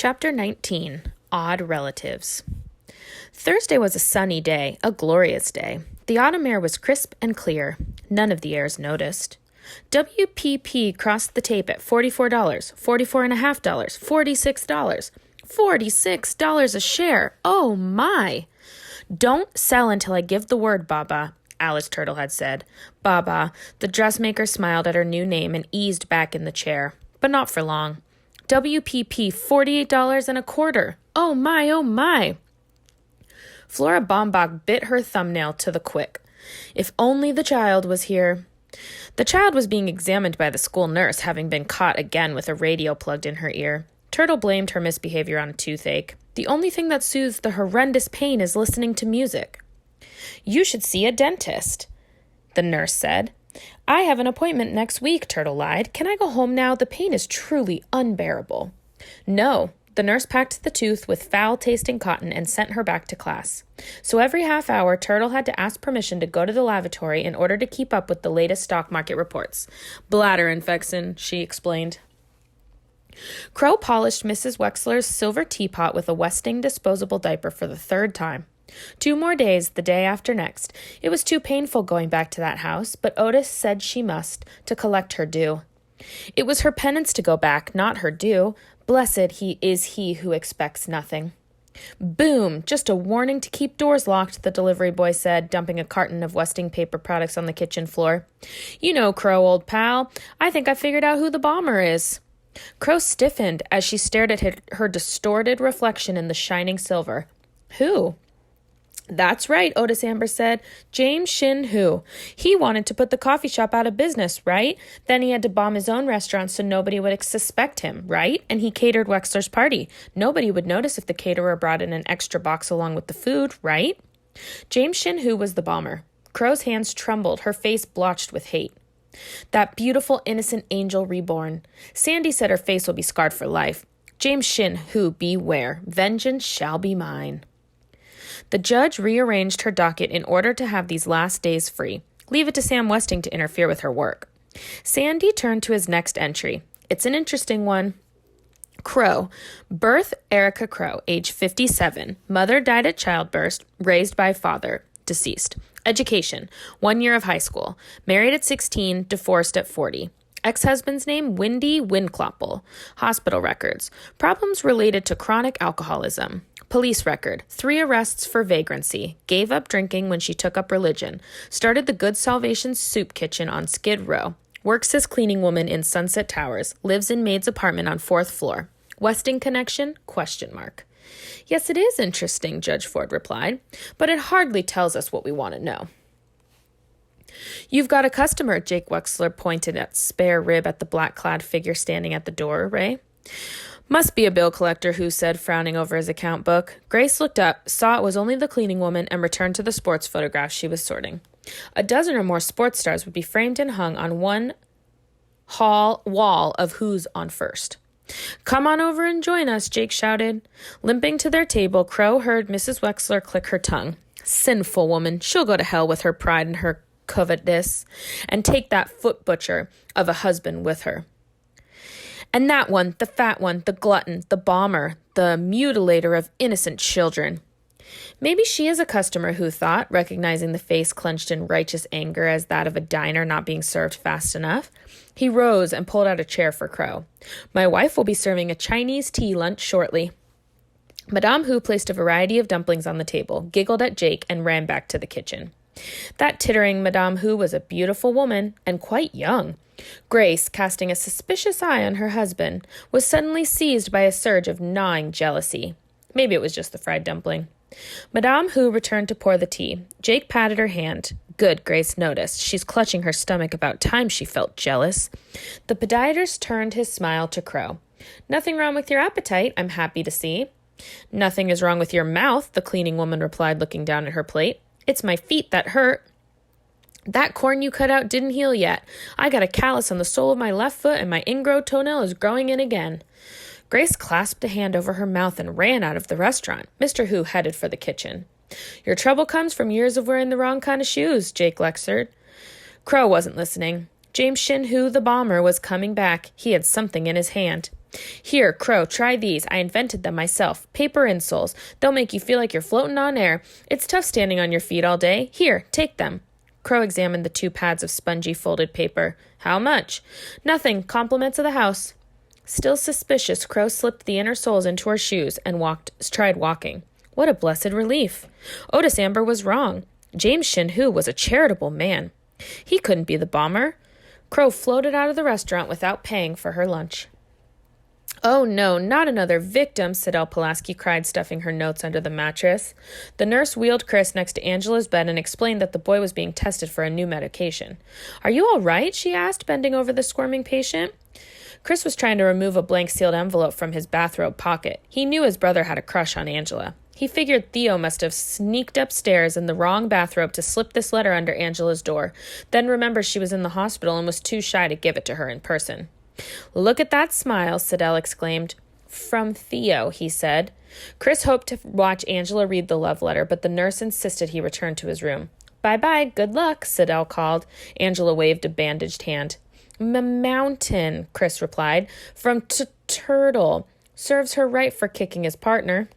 Chapter 19, Odd Relatives. Thursday was a sunny day, a glorious day. The autumn air was crisp and clear. None of the heirs noticed. WPP crossed the tape at $44, $44.50, $46. $46 a share. Oh, my. Don't sell until I give the word, Baba, Alice Turtle had said. Baba, the dressmaker smiled at her new name and eased back in the chair. But not for long. WPP $48.25. Oh, my, oh, my. Flora Baumbach bit her thumbnail to the quick. If only the child was here. The child was being examined by the school nurse, having been caught again with a radio plugged in her ear. Turtle blamed her misbehavior on a toothache. The only thing that soothes the horrendous pain is listening to music. You should see a dentist, the nurse said. I have an appointment next week, Turtle lied. Can I go home now? The pain is truly unbearable. No, the nurse packed the tooth with foul-tasting cotton and sent her back to class. So every half hour, Turtle had to ask permission to go to the lavatory in order to keep up with the latest stock market reports. Bladder infection, she explained. Crow polished Mrs. Wexler's silver teapot with a Westing disposable diaper for the third time. 2 more days, the day after next. It was too painful going back to that house, but Otis said she must, to collect her due. It was her penance to go back, not her due. Blessed he who expects nothing. Boom! Just a warning to keep doors locked, the delivery boy said, dumping a carton of Westing paper products on the kitchen floor. You know, Crow, old pal, I think I figured out who the bomber is. Crow stiffened as she stared at her distorted reflection in the shining silver. Who? That's right, Otis Amber said. James Shin Hu. He wanted to put the coffee shop out of business, right? Then he had to bomb his own restaurant so nobody would suspect him, right? And he catered Wexler's party. Nobody would notice if the caterer brought in an extra box along with the food, right? James Shin Hu was the bomber. Crow's hands trembled, her face blotched with hate. That beautiful, innocent angel reborn. Sandy said her face will be scarred for life. James Shin Hu, beware. Vengeance shall be mine. The judge rearranged her docket in order to have these last days free. Leave it to Sam Westing to interfere with her work. Sandy turned to his next entry. It's an interesting one. Crow. Birth, Erica Crow, age 57. Mother died at childbirth, raised by father, deceased. Education, 1 year of high school. Married at 16, divorced at 40. Ex-husband's name, Windy Windklopple. Hospital records. Problems related to chronic alcoholism. Police record. 3 arrests for vagrancy. Gave up drinking when she took up religion. Started the Good Salvation Soup Kitchen on Skid Row. Works as cleaning woman in Sunset Towers. Lives in maid's apartment on 4th floor. Westing connection? ? Yes, it is interesting, Judge Ford replied, but it hardly tells us what we want to know. You've got a customer, Jake Wexler pointed at spare rib at the black-clad figure standing at the doorway. Must be a bill collector, Who said, frowning over his account book. Grace looked up, saw it was only the cleaning woman, and returned to the sports photographs she was sorting. A dozen or more sports stars would be framed and hung on one wall of Who's on First. Come on over and join us, Jake shouted. Limping to their table, Crow heard Mrs. Wexler click her tongue. Sinful woman, she'll go to hell with her pride and her covetousness, and take that foot butcher of a husband with her. And that one, the fat one, the glutton, the bomber, the mutilator of innocent children. Maybe she is a customer, Who thought, recognizing the face clenched in righteous anger as that of a diner not being served fast enough. He rose and pulled out a chair for Crow. My wife will be serving a Chinese tea lunch shortly. Madame Hu placed a variety of dumplings on the table, giggled at Jake, and ran back to the kitchen. That tittering Madame Hu was a beautiful woman, and quite young. Grace, casting a suspicious eye on her husband, was suddenly seized by a surge of gnawing jealousy. Maybe it was just the fried dumpling. Madame Hu returned to pour the tea. Jake patted her hand. Good, Grace noticed. She's clutching her stomach. About time she felt jealous. The podiatrist turned his smile to Crow. Nothing wrong with your appetite, I'm happy to see. Nothing is wrong with your mouth, the cleaning woman replied, looking down at her plate. It's my feet that hurt. That corn you cut out didn't heal yet. I got a callus on the sole of my left foot and my ingrown toenail is growing in again. Grace clasped a hand over her mouth and ran out of the restaurant. Mr. Hu headed for the kitchen. Your trouble comes from years of wearing the wrong kind of shoes, Jake lectured. Crow wasn't listening. James Shin Hu, the bomber, was coming back. He had something in his hand. Here, Crow, try these. I invented them myself. Paper insoles. They'll make you feel like you're floating on air. It's tough standing on your feet all day. Here, take them. Crow examined the 2 pads of spongy folded paper. How much? Nothing. Compliments of the house. Still suspicious, Crow slipped the inner soles into her shoes and tried walking. What a blessed relief. Otis Amber was wrong. James Shinhu was a charitable man. He couldn't be the bomber. Crow floated out of the restaurant without paying for her lunch. Oh, no, not another victim, Sidel Pulaski cried, stuffing her notes under the mattress. The nurse wheeled Chris next to Angela's bed and explained that the boy was being tested for a new medication. Are you all right? She asked, bending over the squirming patient. Chris was trying to remove a blank sealed envelope from his bathrobe pocket. He knew his brother had a crush on Angela. He figured Theo must have sneaked upstairs in the wrong bathrobe to slip this letter under Angela's door, then remembered she was in the hospital and was too shy to give it to her in person. Look at that smile, Sidel exclaimed. From Theo, he said. Chris hoped to watch Angela read the love letter, but the nurse insisted he return to his room. Bye-bye, good luck, Sidel called. Angela waved a bandaged hand. Mountain, Chris replied. From Turtle. Serves her right for kicking his partner.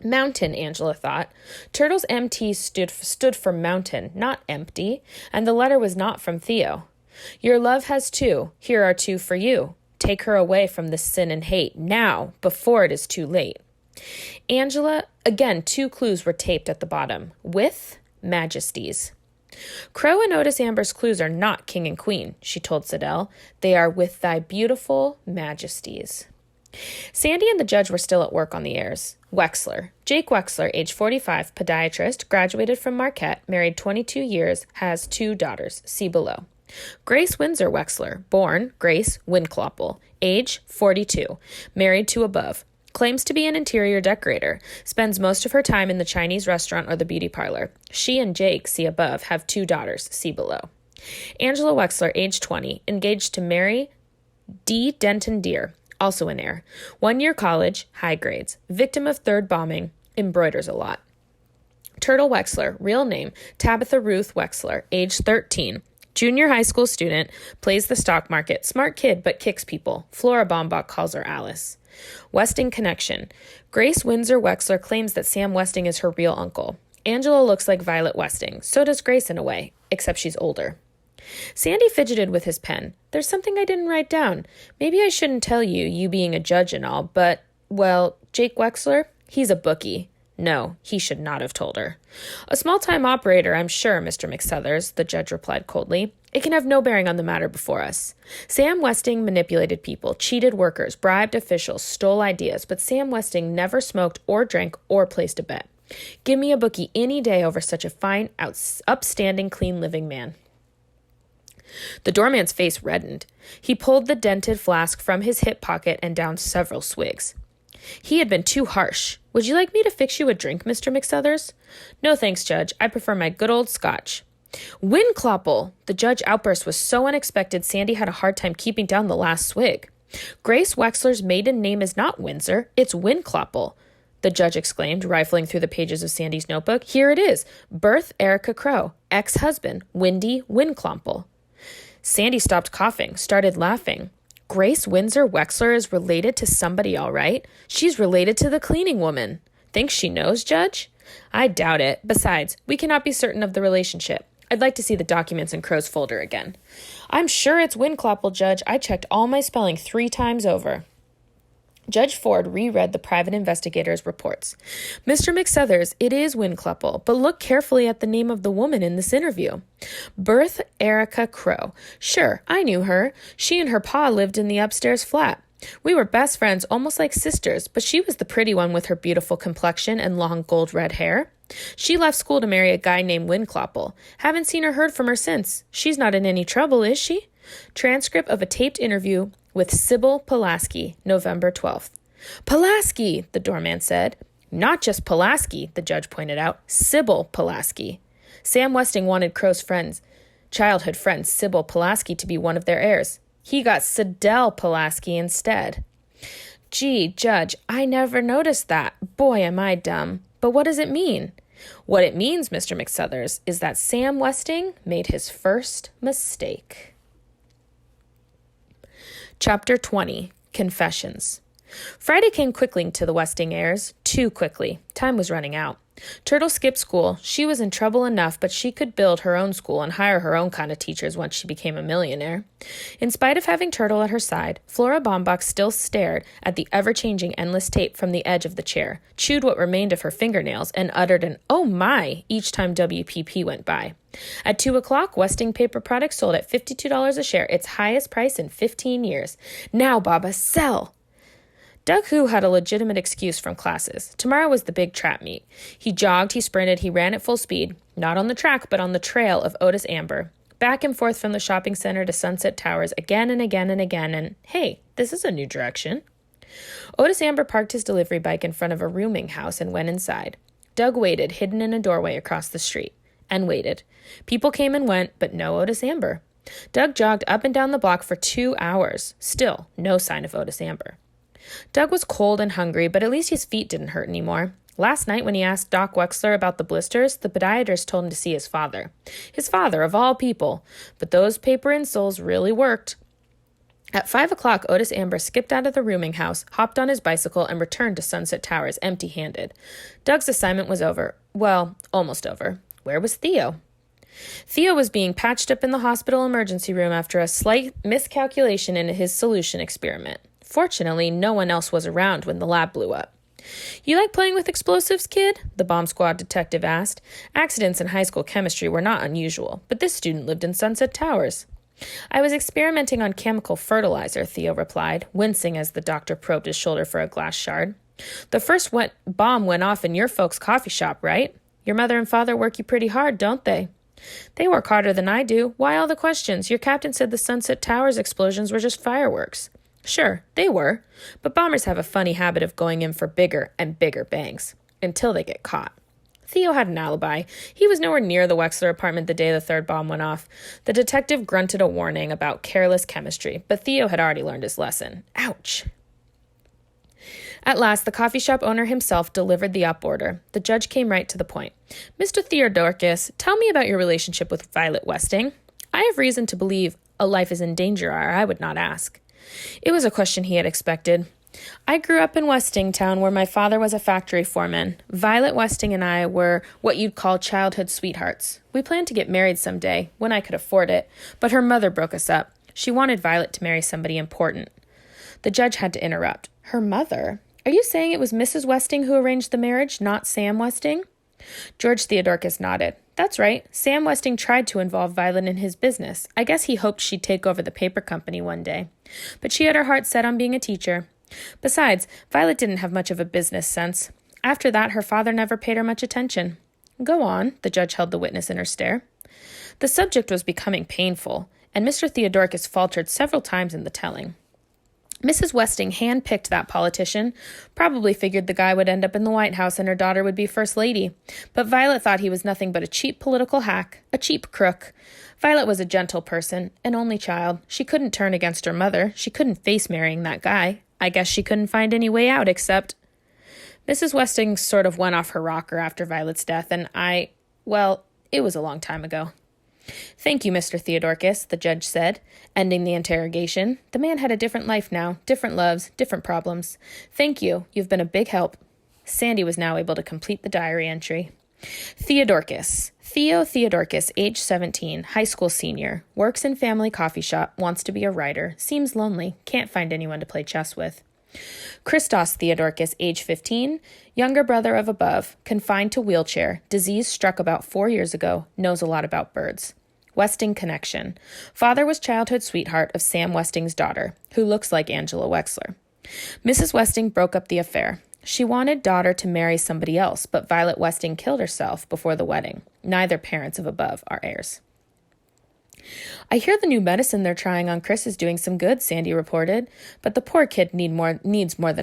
Mountain, Angela thought. Turtle's MT stood for mountain, not empty, and the letter was not from Theo. Your love has 2. Here are 2 for you. Take her away from this sin and hate, now, before it is too late. Angela, again, 2 clues were taped at the bottom. With Majesties. Crow and Otis Amber's clues are not king and queen, she told Sidel. They are with thy beautiful majesties. Sandy and the judge were still at work on the heirs. Wexler. Jake Wexler, age 45, podiatrist, graduated from Marquette, married 22 years, has 2 daughters. See below. Grace Windsor Wexler, born Grace Winkloppel, age 42, married to above, claims to be an interior decorator, spends most of her time in the Chinese restaurant or the beauty parlor. She and Jake, see above, have 2 daughters, see below. Angela Wexler, age 20, engaged to Mary D. Denton Deere, also an heir. 1-year college, high grades, victim of 3rd bombing, embroiders a lot. Turtle Wexler, real name, Tabitha Ruth Wexler, age 13, junior high school student, plays the stock market, smart kid but kicks people. Flora Baumbach calls her Alice. Westing connection. Grace Windsor Wexler claims that Sam Westing is her real uncle. Angela looks like Violet Westing. So does Grace in a way, except she's older. Sandy fidgeted with his pen. There's something I didn't write down. Maybe I shouldn't tell you, you being a judge and all, but, well, Jake Wexler, he's a bookie. No, he should not have told her. A small-time operator, I'm sure, Mr. McSuthers, the judge replied coldly. It can have no bearing on the matter before us. Sam Westing manipulated people, cheated workers, bribed officials, stole ideas, but Sam Westing never smoked or drank or placed a bet. Give me a bookie any day over such a fine, upstanding, clean-living man. The doorman's face reddened. He pulled the dented flask from his hip pocket and downed several swigs. He had been too harsh. Would you like me to fix you a drink, Mr. McSuthers? No thanks, Judge. I prefer my good old Scotch. Winkloppel! The judge outburst was so unexpected Sandy had a hard time keeping down the last swig. Grace Wexler's maiden name is not Windsor, it's Winkloppel, the judge exclaimed, rifling through the pages of Sandy's notebook. Here it is. Birth, Erica Crow. Ex-husband, Wendy Winkloppel. Sandy stopped coughing, started laughing. Grace Windsor Wexler is related to somebody, all right. She's related to the cleaning woman. Thinks she knows, Judge? I doubt it. Besides, we cannot be certain of the relationship. I'd like to see the documents in Crow's folder again. I'm sure it's Winkloppel, Judge. I checked all my spelling 3 times over. Judge Ford reread the private investigator's reports. Mr. McSuthers, it is Winkloppel, but look carefully at the name of the woman in this interview. Birth Erica Crow. Sure, I knew her. She and her pa lived in the upstairs flat. We were best friends, almost like sisters, but she was the pretty one with her beautiful complexion and long gold red hair. She left school to marry a guy named Winkloppel. Haven't seen or heard from her since. She's not in any trouble, is she? Transcript of a taped interview with Sybil Pulaski, November 12th. Pulaski, the doorman said. Not just Pulaski, the judge pointed out. Sybil Pulaski. Sam Westing wanted Crow's childhood friend Sybil Pulaski to be one of their heirs. He got Sidel Pulaski instead. Gee, Judge, I never noticed that. Boy, am I dumb. But what does it mean? What it means, Mr. McSuthers, is that Sam Westing made his first mistake. Chapter 20, Confessions. Friday came quickly to the Westing heirs. Too quickly. Time was running out. Turtle skipped school. She was in trouble enough, but she could build her own school and hire her own kind of teachers once she became a millionaire. In spite of having Turtle at her side, Flora Baumbach still stared at the ever-changing endless tape from the edge of the chair, chewed what remained of her fingernails, and uttered an "oh my" each time WPP went by. At 2 o'clock, Westing Paper Products sold at $52 a share, its highest price in 15 years. "Now, Baba, sell!" Doug Hu had a legitimate excuse from classes. Tomorrow was the big trap meet. He jogged, he sprinted, he ran at full speed, not on the track, but on the trail of Otis Amber. Back and forth from the shopping center to Sunset Towers again and again and again, and hey, this is a new direction. Otis Amber parked his delivery bike in front of a rooming house and went inside. Doug waited, hidden in a doorway across the street, and waited. People came and went, but no Otis Amber. Doug jogged up and down the block for 2 hours. Still, no sign of Otis Amber. Doug was cold and hungry, but at least his feet didn't hurt anymore. Last night, when he asked Doc Wexler about the blisters, the podiatrist told him to see his father. His father, of all people. But those paper insoles really worked. At 5 o'clock, Otis Amber skipped out of the rooming house, hopped on his bicycle, and returned to Sunset Towers empty-handed. Doug's assignment was over. Well, almost over. Where was Theo? Theo was being patched up in the hospital emergency room after a slight miscalculation in his solution experiment. Fortunately, no one else was around when the lab blew up. "You like playing with explosives, kid?" the bomb squad detective asked. Accidents in high school chemistry were not unusual, but this student lived in Sunset Towers. "I was experimenting on chemical fertilizer," Theo replied, wincing as the doctor probed his shoulder for a glass shard. "The first bomb went off in your folks' coffee shop, right? Your mother and father work you pretty hard, don't they?" "They work harder than I do. Why all the questions? Your captain said the Sunset Towers explosions were just fireworks." "Sure, they were, but bombers have a funny habit of going in for bigger and bigger bangs, until they get caught." Theo had an alibi. He was nowhere near the Wexler apartment the day the third bomb went off. The detective grunted a warning about careless chemistry, but Theo had already learned his lesson. Ouch. At last, the coffee shop owner himself delivered the up order. The judge came right to the point. "Mr. Theodorkis, tell me about your relationship with Violet Westing. I have reason to believe a life is in danger, or I would not ask." It was a question he had expected. "I grew up in Westing Town, where my father was a factory foreman. Violet Westing and I were what you'd call childhood sweethearts. We planned to get married someday, when I could afford it, but her mother broke us up. She wanted Violet to marry somebody important." The judge had to interrupt. "Her mother? Are you saying it was Mrs. Westing who arranged the marriage, not Sam Westing?" George Theodorkis nodded. "That's right. Sam Westing tried to involve Violet in his business. I guess he hoped she'd take over the paper company one day. But she had her heart set on being a teacher. Besides, Violet didn't have much of a business sense. After that, her father never paid her much attention." "Go on," the judge held the witness in her stare. The subject was becoming painful, and Mr. Theodorkis faltered several times in the telling. Mrs. Westing handpicked that politician, probably figured the guy would end up in the White House and her daughter would be First Lady. But Violet thought he was nothing but a cheap political hack, a cheap crook. Violet was a gentle person, an only child. She couldn't turn against her mother. She couldn't face marrying that guy. I guess she couldn't find any way out except... Mrs. Westing sort of went off her rocker after Violet's death, and well, it was a long time ago. "Thank you, Mr. Theodorkis," the judge said, ending the interrogation. The man had a different life now, different loves, different problems. "Thank you. You've been a big help." Sandy was now able to complete the diary entry. Theodorkis. Theo Theodorkis, age 17, high school senior, works in family coffee shop, wants to be a writer, seems lonely, can't find anyone to play chess with. Christos Theodorkis, age 15, younger brother of above, confined to wheelchair, disease struck about 4 years ago, knows a lot about birds. Westing connection. Father was childhood sweetheart of Sam Westing's daughter, who looks like Angela Wexler. Mrs. Westing broke up the affair. She wanted daughter to marry somebody else, but Violet Westing killed herself before the wedding. Neither parents of above are heirs. "I hear the new medicine they're trying on Chris is doing some good," Sandy reported, "but the poor kid needs more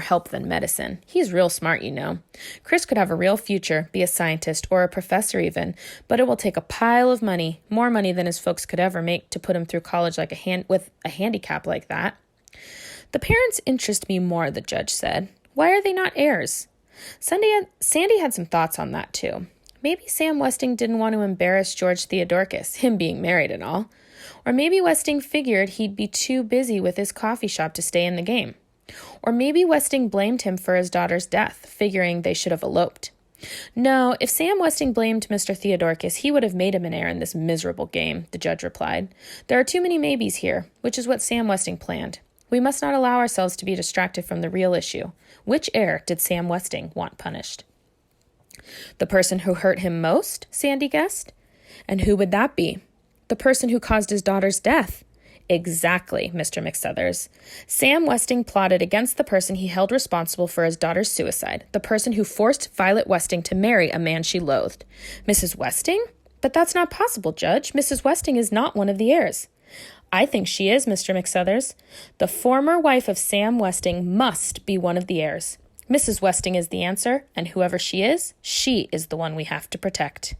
help than medicine. He's real smart, you know. Chris could have a real future, be a scientist or a professor even, but it will take a pile of money, more money than his folks could ever make, to put him through college with a handicap like that." "The parents interest me more," the judge said. "Why are they not heirs?" Sandy had some thoughts on that, too. Maybe Sam Westing didn't want to embarrass George Theodorcus, him being married and all. Or maybe Westing figured he'd be too busy with his coffee shop to stay in the game. Or maybe Westing blamed him for his daughter's death, figuring they should have eloped. No, if Sam Westing blamed Mr. Theodorcus, he would have made him an heir in this miserable game, the judge replied. There are too many maybes here, which is what Sam Westing planned. We must not allow ourselves to be distracted from the real issue. Which heir did Sam Westing want punished? The person who hurt him most, Sandy guessed. And who would that be? The person who caused his daughter's death. Exactly, Mr. McSuthers. Sam Westing plotted against the person he held responsible for his daughter's suicide, the person who forced Violet Westing to marry a man she loathed. Mrs. Westing? But that's not possible, Judge. Mrs. Westing is not one of the heirs. I think she is, Mr. McSuthers. The former wife of Sam Westing must be one of the heirs. Mrs. Westing is the answer, and whoever she is the one we have to protect.